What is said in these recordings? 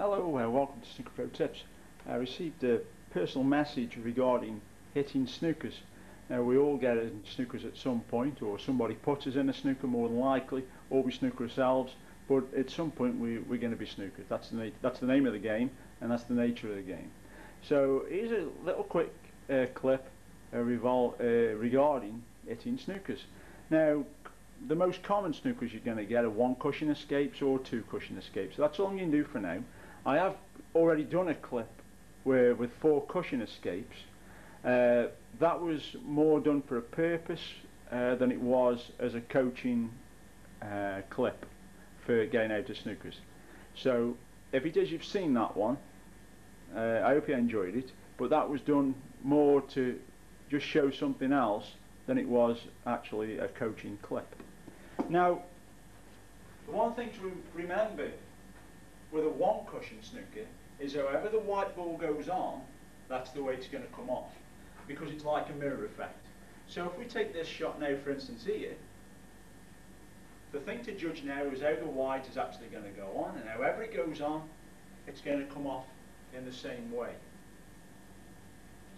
Hello, welcome to Snooker Pro Tips. I received a personal message regarding hitting snookers. Now we all get in snookers at some point, or somebody puts us in a snooker more than likely, or we snooker ourselves, but at some point we're going to be snookered. That's the name of the game, and that's the nature of the game. So here's a little quick clip regarding hitting snookers. Now the most common snookers you're going to get are one cushion escapes or two cushion escapes. So that's all you can do for now. I have already done a clip with 4 cushion escapes. That was more done for a purpose than it was as a coaching clip for getting out of snookers. So if it is you've seen that one, I hope you enjoyed it, but that was done more to just show something else than it was actually a coaching clip. Now, the one thing to remember with a one cushion snooker is however the white ball goes on, that's the way it's going to come off, because it's like a mirror effect. So if we take this shot now, for instance here, the thing to judge now is how the white is actually going to go on, and however it goes on, it's going to come off in the same way.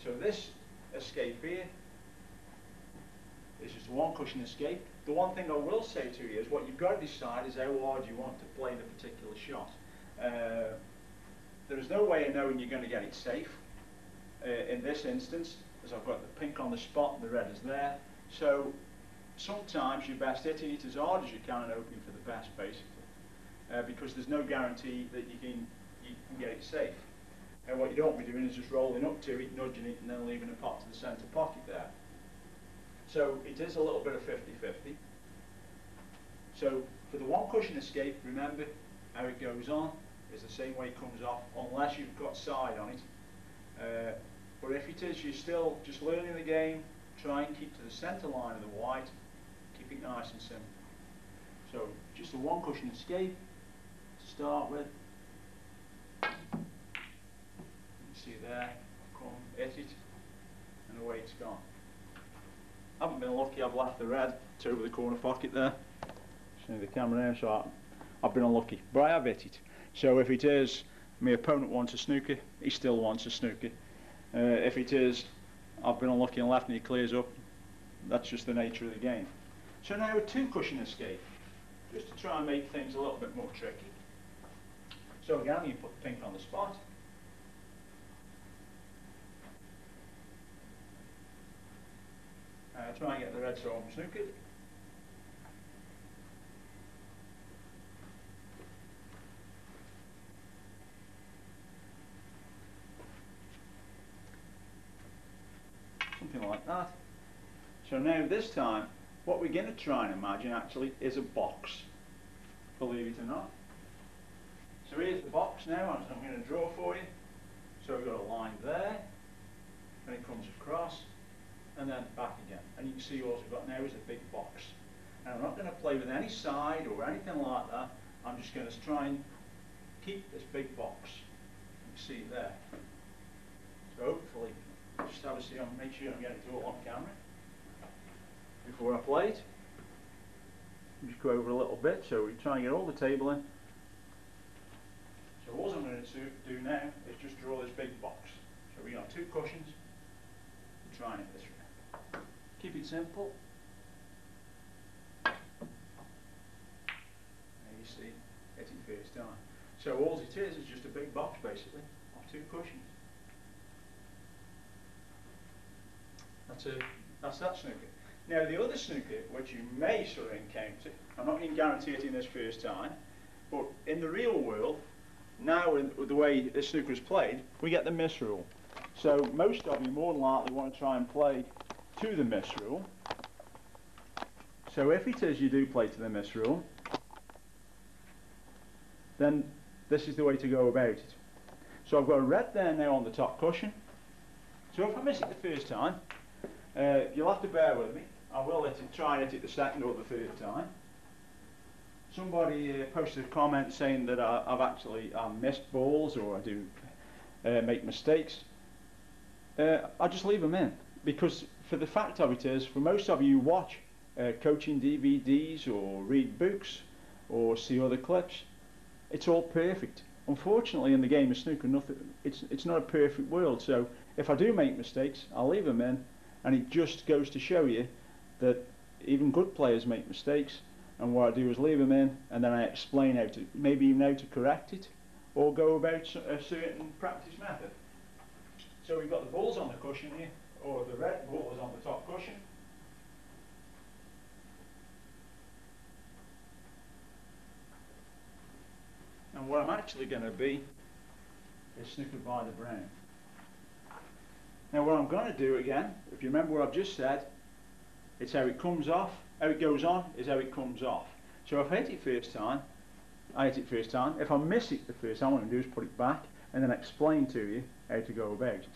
So this escape here is just a one cushion escape. The one thing I will say to you is what you've got to decide is how hard you want to play the particular shot. There is no way of knowing you're going to get it safe. In this instance, as I've got the pink on the spot and the red is there, so sometimes you're best hitting it as hard as you can and hoping for the best, basically, because there's no guarantee that you can get it safe. And what you don't want to be doing is just rolling up to it, nudging it, and then leaving a pot to the centre pocket there. So it is a little bit of 50-50. So for the one cushion escape, remember how it goes on is the same way it comes off, unless you've got side on it. But if it is you're still just learning the game, try and keep to the centre line of the white, keep it nice and simple. So just a one cushion escape to start with. You see there, come, hit it, and away it's gone. I haven't been lucky, I've left the red to over the corner pocket there. See the camera there, so I've been unlucky, but I have hit it. So if it is my opponent wants a snooker, he still wants a snooker. If it is I've been unlucky and left and he clears up, that's just the nature of the game. So now a two cushion escape, just to try and make things a little bit more tricky. So again, you put the pink on the spot. Try and get the red so I'm snookered. Something like that. So now this time, what we're going to try and imagine actually is a box, believe it or not. So here's the box now, as I'm going to draw for you. So we've got a line there, and it comes across, and then back again. And you can see all we've got now is a big box. Now I'm not going to play with any side or anything like that. I'm just going to try and keep this big box. You can see it there. So hopefully, just have a see on, make sure I'm getting it all on camera before I play it. Just go over a little bit, so we try and get all the table in. So all I'm going to do now is just draw this big box. So we got 2 cushions. I'm trying it this way. Keep it simple. There you see, hit it first time. So all it is just a big box basically of 2 cushions. That's that snooker. Now the other snooker, which you may sort of encounter, I'm not going to guarantee it in this first time, but in the real world, now with the way this snooker is played, we get the miss rule. So most of you more than likely want to try and play to the miss rule. So if it is you do play to the miss rule, then this is the way to go about it. So I've got a red there now on the top cushion. So if I miss it the first time, you'll have to bear with me. I will try and hit it the second or the third time. Somebody posted a comment saying that I've missed balls, or I do make mistakes. I just leave them in, because for the fact of it is, for most of you who watch coaching DVDs or read books or see other clips, it's all perfect. unfortunately in the game of snooker, it's not a perfect world, so if I do make mistakes, I'll leave them in, and it just goes to show you that even good players make mistakes, and what I do is leave them in, and then I explain how to, maybe even how to correct it, or go about a certain practice method. So we've got the balls on the cushion here, or the red ball is on the top cushion. And what I'm actually going to be is snookered by the brown. Now what I'm going to do again, if you remember what I've just said, it's how it comes off, how it goes on is how it comes off. So if I hit it first time, I hit it first time. If I miss it the first time, what I'm going to do is put it back and then explain to you how to go about it.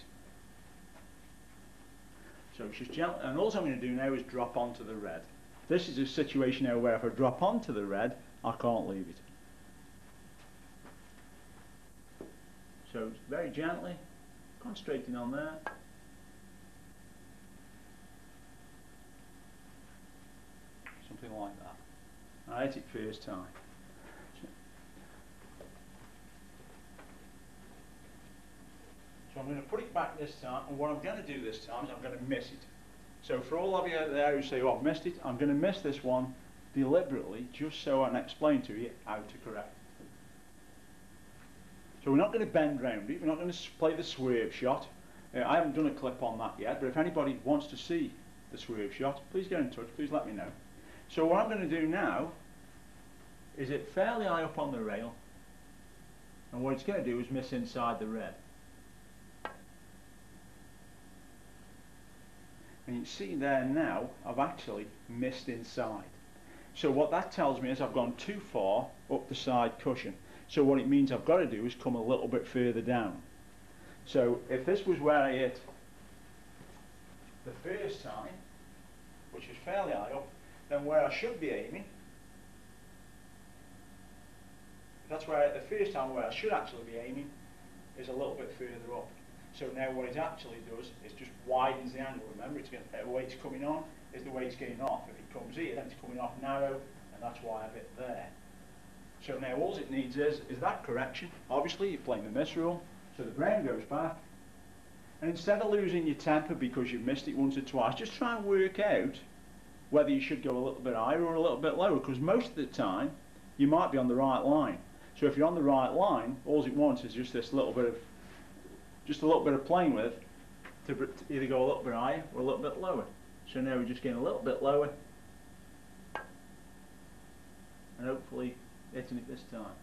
So it's just gentle, and all I'm going to do now is drop onto the red. This is a situation now where if I drop onto the red, I can't leave it. So it's very gently, concentrating on there. Something like that. I hit it first time. So I'm going to put it back this time, and what I'm going to do this time is I'm going to miss it. So for all of you out there who say, oh, I've missed it, I'm going to miss this one deliberately, just so I can explain to you how to correct it. So we're not going to bend round it, we're not going to play the swerve shot. I haven't done a clip on that yet, but if anybody wants to see the swerve shot, please get in touch, please let me know. So what I'm going to do now is it fairly high up on the rail, and what it's going to do is miss inside the red. And you see there now, I've actually missed inside. So what that tells me is I've gone too far up the side cushion. So what it means I've got to do is come a little bit further down. So if this was where I hit the first time, which is fairly high up, then where I should be aiming, that's where the first time where I should actually be aiming is a little bit further up. So now what it actually does is just widens the angle. Remember, it's going the way it's coming on is the way it's getting off. If it comes here, then it's coming off narrow, and that's why I've hit there. So now all it needs is that correction. Obviously you're playing the miss rule, so the brown goes back. And instead of losing your temper because you've missed it once or twice, just try and work out whether you should go a little bit higher or a little bit lower, because most of the time you might be on the right line. So if you're on the right line, all it wants is just this little bit of, just a little bit of playing with to either go a little bit higher or a little bit lower. So now we're just getting a little bit lower, and hopefully hitting it this time.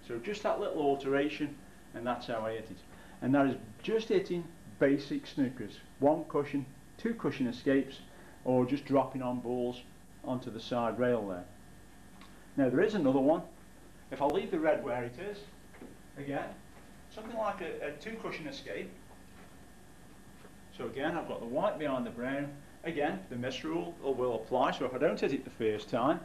So just that little alteration, and that's how I hit it. And that is just hitting basic snookers. One cushion, two cushion escapes, or just dropping on balls onto the side rail there. Now there is another one. If I leave the red where it is, again, something like a two cushion escape. So again, I've got the white behind the brown. Again, the miss rule will apply, so if I don't hit it the first time,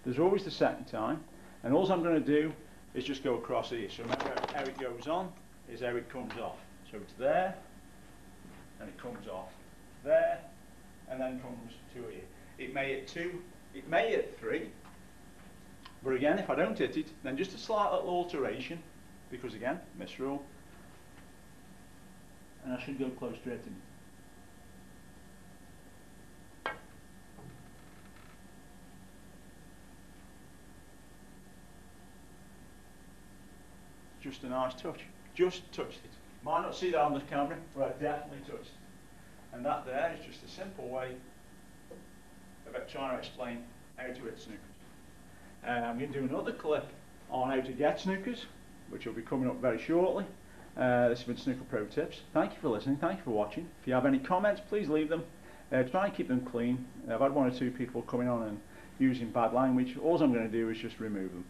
there's always the second time, and all I'm going to do is just go across here. So remember how it goes on is how it comes off. So it's there, and it comes off there, and then comes to here. It may hit 2, it may hit 3, but again, if I don't hit it, then just a slight little alteration, because again, miss rule, and I should go close to hitting it. Just a nice touch. Just touched it. Might not see that on the camera, but I definitely touched it. And that there is just a simple way of trying to explain how to hit snookers. I'm going to do another clip on how to get snookers, which will be coming up very shortly. This has been Snooker Pro Tips. Thank you for listening. Thank you for watching. If you have any comments, please leave them. Try and keep them clean. I've had 1 or 2 people coming on and using bad language. All I'm going to do is just remove them.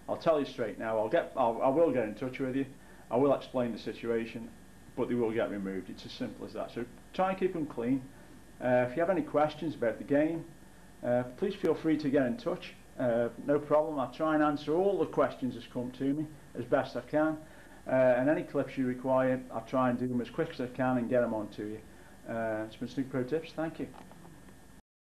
I'll tell you straight now, I will get in touch with you, I will explain the situation, but they will get removed. It's as simple as that. So try and keep them clean. If you have any questions about the game, please feel free to get in touch. No problem, I'll try and answer all the questions that come to me as best I can. And any clips you require, I'll try and do them as quick as I can and get them on to you. It's been Snooker Pro Tips, thank you.